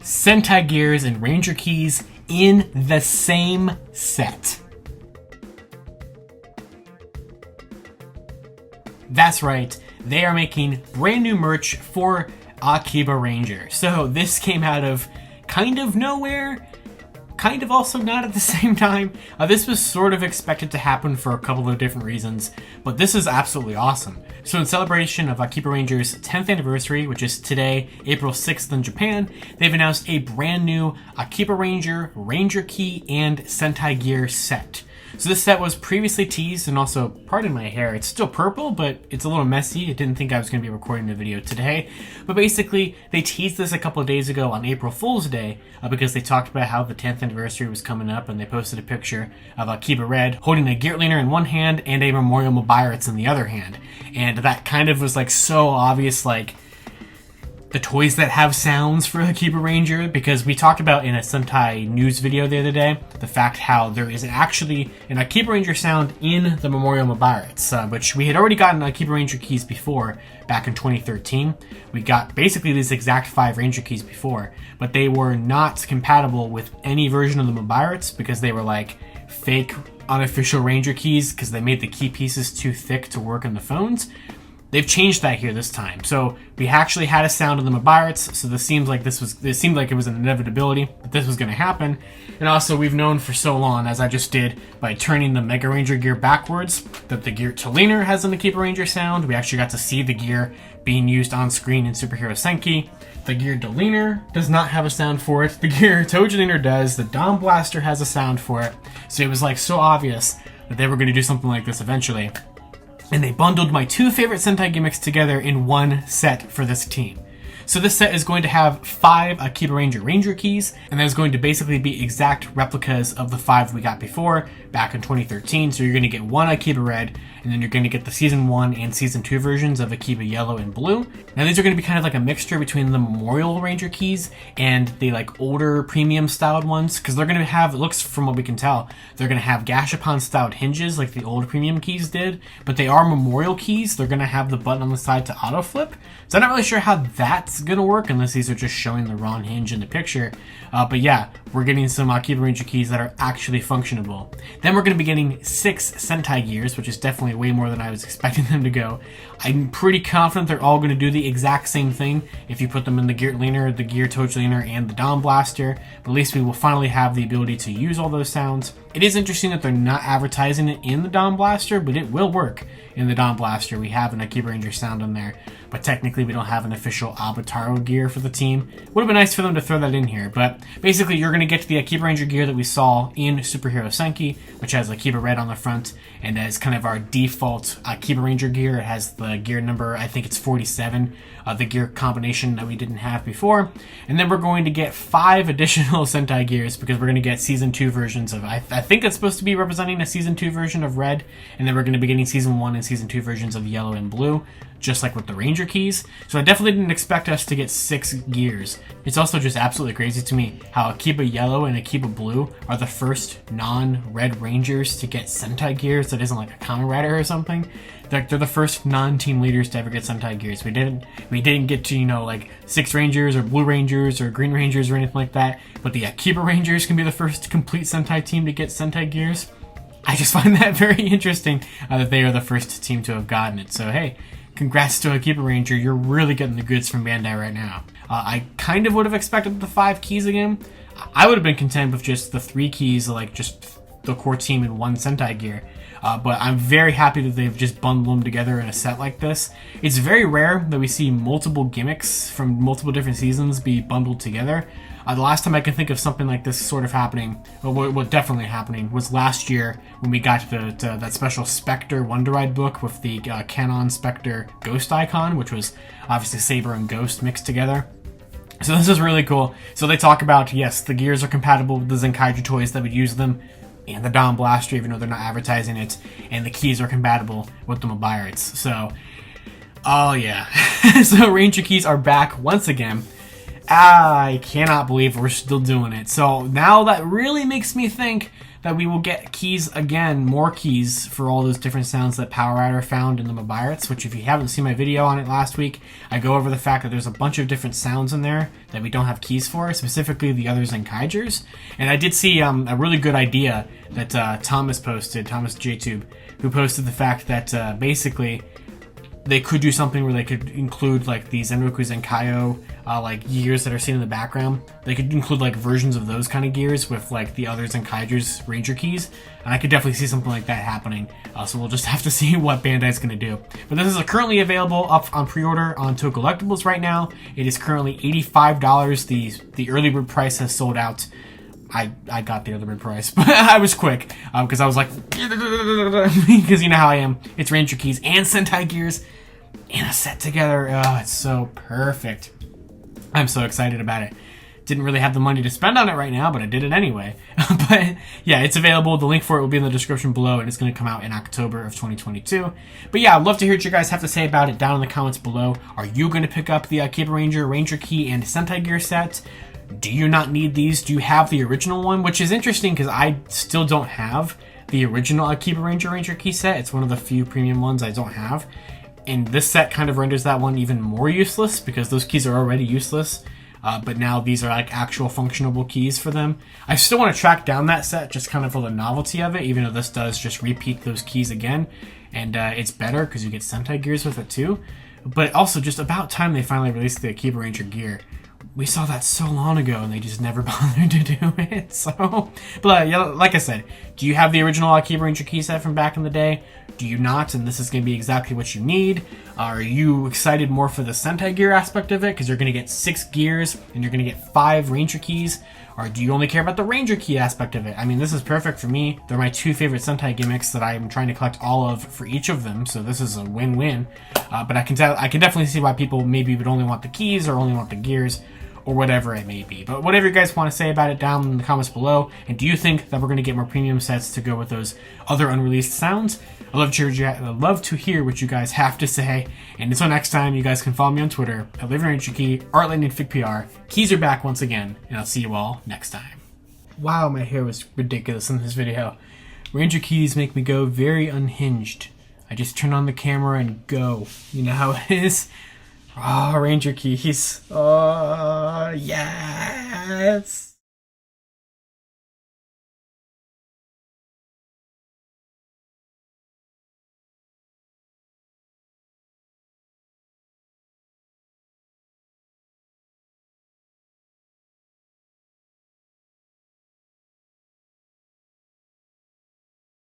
Sentai Gears and Ranger keys in the same set. That's right, they are making brand new merch for Akibaranger. So this came out of kind of nowhere, kind of also not at the same time. This was sort of expected to happen for a couple of different reasons, but this is absolutely awesome. So in celebration of Akibaranger's 10th anniversary, which is today, April 6th in Japan, they've announced a brand new Akibaranger, Ranger Key, and Sentai Gears set. So this set was previously teased, and also, pardon my hair, it's still purple, but it's a little messy. I didn't think I was going to be recording the video today. But basically, they teased this a couple of days ago on April Fool's Day, because they talked about how the 10th anniversary was coming up, and they posted a picture of AkibaRed holding a gear leaner in one hand and a Memorial Mobirates in the other hand. And that kind of was like so obvious, like the toys that have sounds for Akibaranger, because we talked about in a Sentai news video the other day, the fact how there is actually an Akibaranger sound in the Memorial Mobirates, which we had already gotten Akibaranger keys before, back in 2013. We got basically these exact 5 Ranger keys before, but they were not compatible with any version of the Mobirates because they were like fake unofficial Ranger keys because they made the key pieces too thick to work on the phones. They've changed that here this time. So we actually had a sound in the Mobirates, so this seemed like it was an inevitability that this was going to happen. And also we've known for so long, as I just did by turning the Mega Ranger gear backwards, that the gear to leaner has an Akibaranger sound. We actually got to see the gear being used on screen in Superhero Senki. The gear to leaner does not have a sound for it. The gear Toji leaner does. The Dawn Blaster has a sound for it. So it was like so obvious that they were going to do something like this eventually. And they bundled my 2 favorite Sentai gimmicks together in one set for this team. So this set is going to have 5 Akibaranger Ranger keys, and that is going to basically be exact replicas of the 5 we got before, back in 2013. So you're going to get 1 AkibaRed, and then you're going to get the Season 1 and Season 2 versions of Akiba Yellow and Blue. Now these are going to be kind of like a mixture between the Memorial Ranger keys and the like older premium styled ones, because they're going to have, it looks from what we can tell, they're going to have Gashapon styled hinges like the old premium keys did, but they are Memorial keys. They're going to have the button on the side to auto flip. So I'm not really sure how that's going to work unless these are just showing the wrong hinge in the picture. But yeah, we're getting some Akibaranger keys that are actually functionable. Then we're going to be getting 6 Sentai Gears, which is definitely way more than I was expecting them to go. I'm pretty confident they're all going to do the exact same thing if you put them in the Gear Leaner, the Gear Toji Leaner, and the Dawn Blaster. But at least we will finally have the ability to use all those sounds. It is interesting that they're not advertising it in the Dawn Blaster, but it will work in the Dawn Blaster. We have an Akibaranger sound in there, but technically we don't have an official Abataro gear for the team. Would have been nice for them to throw that in here, but basically you're going to get to the Akibaranger gear that we saw in Superhero Senki, which has AkibaRed on the front, and as kind of our default Akibaranger gear. It has the gear number, I think it's 47, the gear combination that we didn't have before. And then we're going to get 5 additional Sentai gears because we're going to get Season 2 versions of, I think it's supposed to be representing a Season 2 version of Red, and then we're going to be getting Season 1 and Season 2 versions of Yellow and Blue, just like with the Ranger keys. So I definitely didn't expect us to get 6 gears. It's also just absolutely crazy to me how Akiba Yellow and Akiba Blue are the first non-Red Rangers to get Sentai gears that isn't like a Kamen Rider or something. They're the first non-team leaders to ever get Sentai gears. We didn't get to, like 6 Rangers or Blue Rangers or Green Rangers or anything like that, but the AkibaRangers can be the first complete Sentai team to get Sentai gears. I just find that very interesting that they are the first team to have gotten it. So hey, congrats to AkibaRanger, you're really getting the goods from Bandai right now. I kind of would have expected the 5 keys again. I would have been content with just the 3 keys, like just the core team in one Sentai gear. But I'm very happy that they've just bundled them together in a set like this. It's very rare that we see multiple gimmicks from multiple different seasons be bundled together. The last time I can think of something like this sort of happening, well, definitely happening, was last year when we got to that special Spectre Wonder Ride book with the Canon Spectre Ghost icon, which was obviously Saber and Ghost mixed together. So this is really cool. So they talk about, yes, the gears are compatible with the Zenkaiju toys that would use them, and the Dawn Blaster, even though they're not advertising it, and the keys are compatible with the Mobirates. So, oh yeah. So Ranger keys are back once again. I cannot believe we're still doing it. So now that really makes me think that we will get keys again, more keys for all those different sounds that Power Rider found in the Mobirates, which if you haven't seen my video on it last week, I go over the fact that there's a bunch of different sounds in there that we don't have keys for, specifically the other Sentai Gears. And I did see a really good idea that Thomas posted, Thomas JTube, who posted the fact that basically they could do something where they could include like these Enroku Zenkaio like gears that are seen in the background. They could include like versions of those kind of gears with like the other Zenkaiger's Ranger keys, and I could definitely see something like that happening. So we'll just have to see what Bandai's going to do. But this is currently available up on pre-order on Toku Collectibles right now. It is currently $85. The early bird price has sold out. I got the early bird price, but I was quick because I was like, because you know how I am. It's Ranger keys and Sentai Gears in a set together. Oh, it's so perfect. I'm so excited about it. Didn't really have the money to spend on it right now, but I did it anyway. But yeah, it's available. The link for it will be in the description below, and it's going to come out in October of 2022. But yeah, I'd love to hear what you guys have to say about it down in the comments below. Are you going to pick up the Akibaranger Ranger Key and Sentai Gear set? Do you not need these? Do you have the original one? Which is interesting because I still don't have the original Akibaranger Ranger Key set. It's one of the few premium ones I don't have. And this set kind of renders that one even more useless because those keys are already useless. But now these are like actual functionable keys for them. I still want to track down that set just kind of for the novelty of it, even though this does just repeat those keys again. And it's better because you get Sentai Gears with it too. But also just about time they finally released the Akibaranger gear. We saw that so long ago and they just never bothered to do it. So, but yeah, like I said, do you have the original Akibaranger key set from back in the day? Do you not? And this is going to be exactly what you need. Are you excited more for the Sentai Gear aspect of it? Because you're going to get 6 gears and you're going to get 5 Ranger keys. Or do you only care about the Ranger key aspect of it? I mean, this is perfect for me. They're my 2 favorite Sentai gimmicks that I'm trying to collect all of for each of them. So this is a win-win. But I can definitely see why people maybe would only want the keys or only want the gears, or whatever it may be. But whatever you guys want to say about it down in the comments below. And do you think that we're going to get more premium sets to go with those other unreleased sounds? I'd love to hear what you guys have to say. And until next time, you guys can follow me on Twitter at LivingRangerKey, ArtLightningFigPR. Keys are back once again, and I'll see you all next time. Wow, my hair was ridiculous in this video. Ranger keys make me go very unhinged. I just turn on the camera and go. You know how it is? Oh, Ranger keys. Oh, yes.